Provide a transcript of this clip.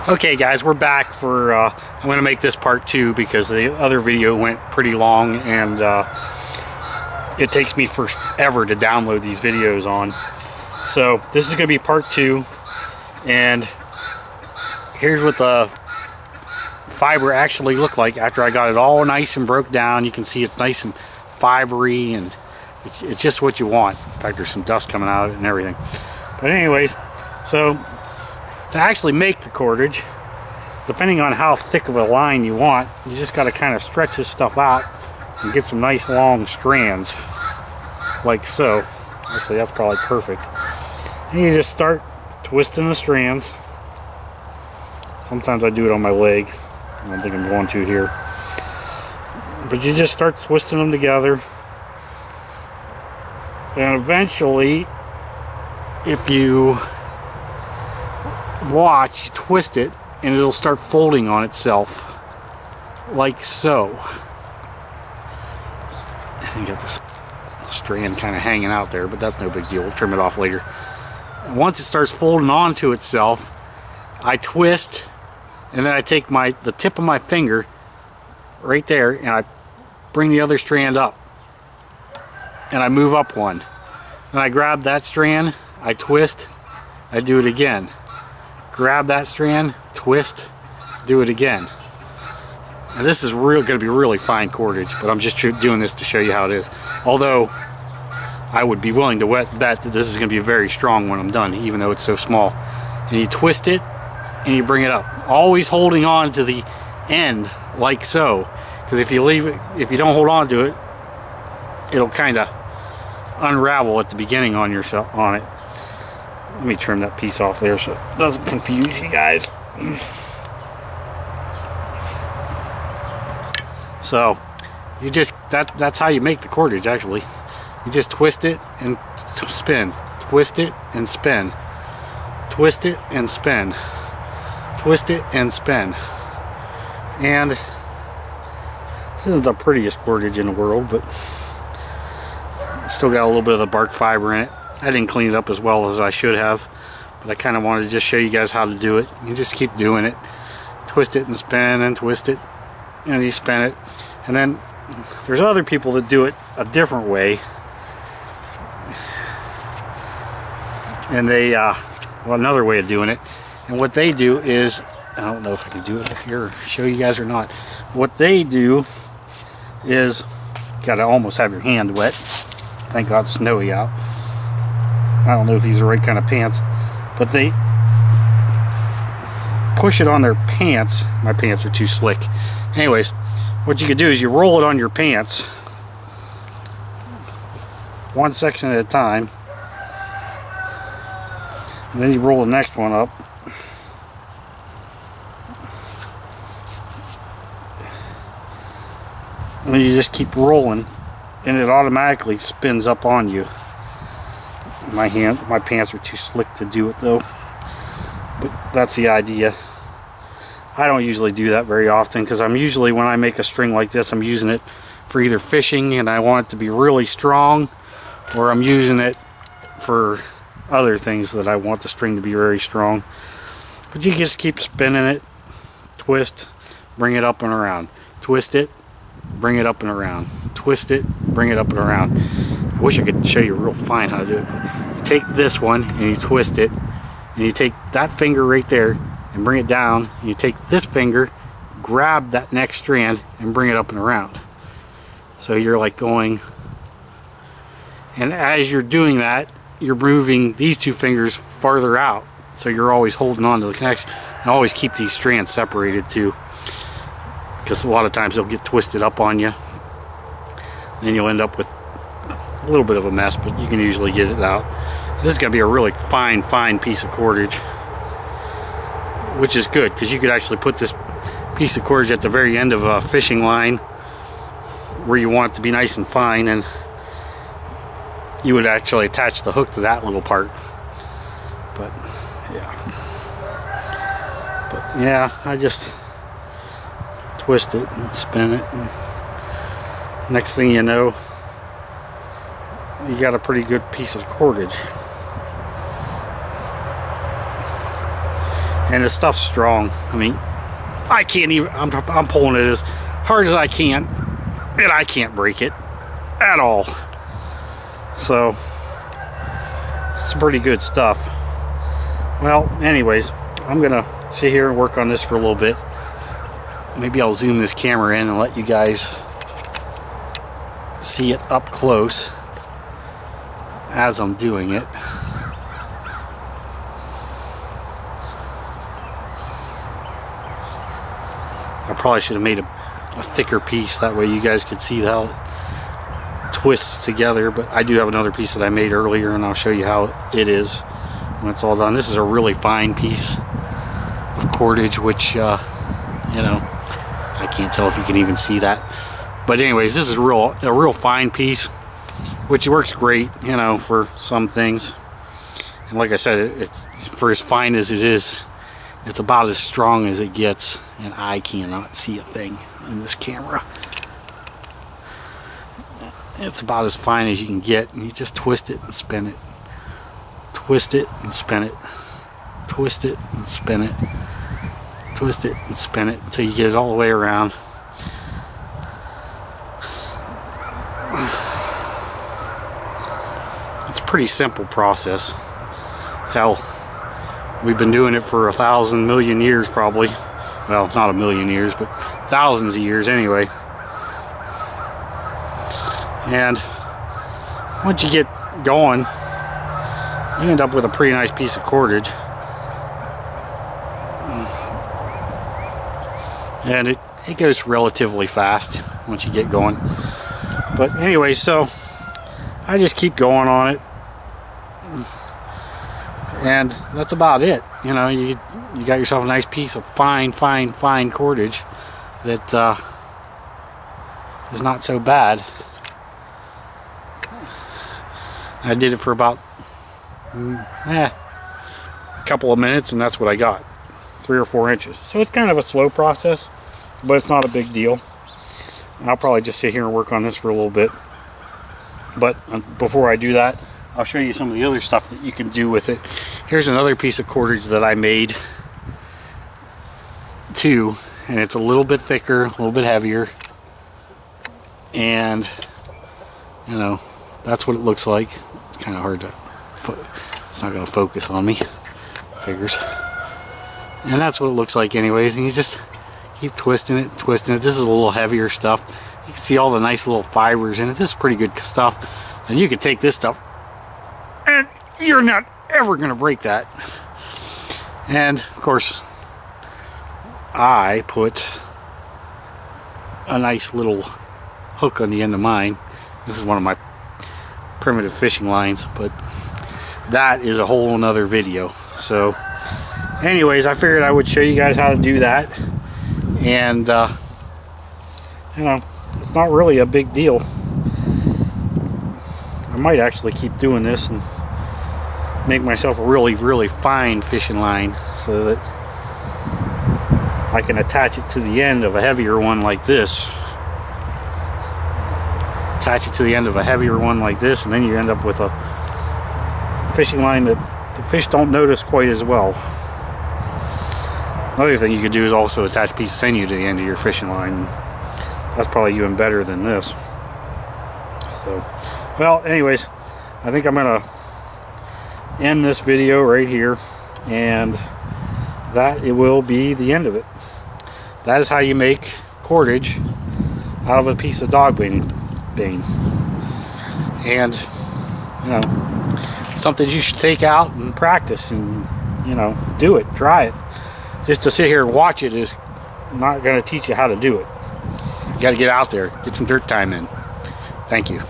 Okay guys, we're back for, I'm going to make this part 2 because the other video went pretty long and it takes me forever to download these videos on. So this is going to be part 2, and here's what the fiber actually looked like after I got it all nice and broke down. You can see it's nice and fibery, and it's just what you want. In fact, there's some dust coming out of it and everything. But anyways, so to actually make the cordage, depending on how thick of a line you want, you just got to kind of stretch this stuff out and get some nice long strands like so. Actually, that's probably perfect. And you just start twisting the strands. Sometimes I do it on my leg. I don't think I'm going to here. But you just start twisting them together. And eventually, if you watch, you twist it, and it'll start folding on itself like so. You got this strand kind of hanging out there, but that's no big deal. We'll trim it off later. And once it starts folding onto itself, I twist, and then I take the tip of my finger right there, and I bring the other strand up, and I move up one. And I grab that strand, I twist, I do it again. Grab that strand, twist, do it again. And this is going to be really fine cordage, but I'm just doing this to show you how it is. Although I would be willing to bet that this is going to be a very strong when I'm done, even though it's so small. And you twist it and you bring it up, always holding on to the end like so, because if you leave it, if you don't hold on to it, it'll kind of unravel at the beginning on it. Let me trim that piece off there so it doesn't confuse you guys. So you just that's how you make the cordage. Actually, you just twist it and spin, twist it and spin, twist it and spin, twist it and spin. And this isn't the prettiest cordage in the world, but it's still got a little bit of the bark fiber in it. I didn't clean it up as well as I should have, but I kind of wanted to just show you guys how to do it. You just keep doing it. Twist it and spin and twist it, and you spin it. And then there's other people that do it a different way. And they, well, another way of doing it. And what they do is, I don't know if I can do it here or show you guys or not. What they do is, you gotta almost have your hand wet. Thank God it's snowy out. I don't know if these are the right kind of pants, but they push it on their pants. My pants are too slick. Anyways, what you could do is you roll it on your pants, one section at a time, and then you roll the next one up. And then you just keep rolling, and it automatically spins up on you. My pants are too slick to do it though, but that's the idea. I don't usually do that very often because I'm usually, when I make a string like this, I'm using it for either fishing and I want it to be really strong, or I'm using it for other things that I want the string to be very strong. But you just keep spinning it, twist, bring it up and around, twist it, bring it up and around, twist it, bring it up and around. I wish I could show you real fine how to do it. You take this one and you twist it, and you take that finger right there and bring it down, and you take this finger, grab that next strand and bring it up and around. So you're like going, and as you're doing that, you're moving these two fingers farther out, so you're always holding on to the connection. And always keep these strands separated too, because a lot of times they'll get twisted up on you, and you'll end up with a little bit of a mess, but you can usually get it out. This is going to be a really fine piece of cordage, which is good because you could actually put this piece of cordage at the very end of a fishing line where you want it to be nice and fine, and you would actually attach the hook to that little part. But yeah, I just twist it and spin it, and next thing you know, you got a pretty good piece of cordage. And the stuff's strong. I mean, I can't even, I'm pulling it as hard as I can, and I can't break it at all. So it's pretty good stuff. Well, anyways, I'm gonna sit here and work on this for a little bit. Maybe I'll zoom this camera in and let you guys see it up close as I'm doing it. I probably should have made a thicker piece, that way you guys could see how it twists together, but I do have another piece that I made earlier, and I'll show you how it is when it's all done. This is a really fine piece of cordage, which you know, I can't tell if you can even see that, but anyways, this is a real fine piece, which works great, you know, for some things. And like I said, it's for as fine as it is, it's about as strong as it gets, and I cannot see a thing in this camera. It's about as fine as you can get, and you just twist it and spin it. Twist it and spin it. Twist it and spin it. Twist it and spin it until you get it all the way around. It's a pretty simple process. Hell, we've been doing it for 1,000 million years probably. Well, not a million years, but thousands of years anyway. And once you get going, you end up with a pretty nice piece of cordage. And it goes relatively fast once you get going. But anyway, so I just keep going on it. And that's about it. You know, you got yourself a nice piece of fine cordage that is not so bad. I did it for about a couple of minutes, and that's what I got, 3 or 4 inches. So it's kind of a slow process, but it's not a big deal. And I'll probably just sit here and work on this for a little bit. But before I do that, I'll show you some of the other stuff that you can do with it. Here's another piece of cordage that I made too, and it's a little bit thicker, a little bit heavier, and you know, that's what it looks like. It's kind of hard to, it's not going to focus on me, figures. And that's what it looks like anyways, and you just keep twisting it. This is a little heavier stuff. You can see all the nice little fibers in it. This is pretty good stuff, and you can take this stuff and you're not ever going to break that. And of course, I put a nice little hook on the end of mine. This is one of my primitive fishing lines, but that is a whole nother video. So anyways, I figured I would show you guys how to do that. And you know, it's not really a big deal. I might actually keep doing this and make myself a really fine fishing line so that I can attach it to the end of a heavier one like this. Attach it to the end of a heavier one like this, and then you end up with a fishing line that the fish don't notice quite as well. Another thing you could do is also attach a piece of sinew to the end of your fishing line. That's probably even better than this. So, well, anyways, I think I'm gonna end this video right here, and that it will be the end of it. That is how you make cordage out of a piece of dogbane. And you know, something you should take out and practice, and you know, do it, try it. Just to sit here and watch it is not going to teach you how to do it. You got to get out there, get some dirt time in. Thank you.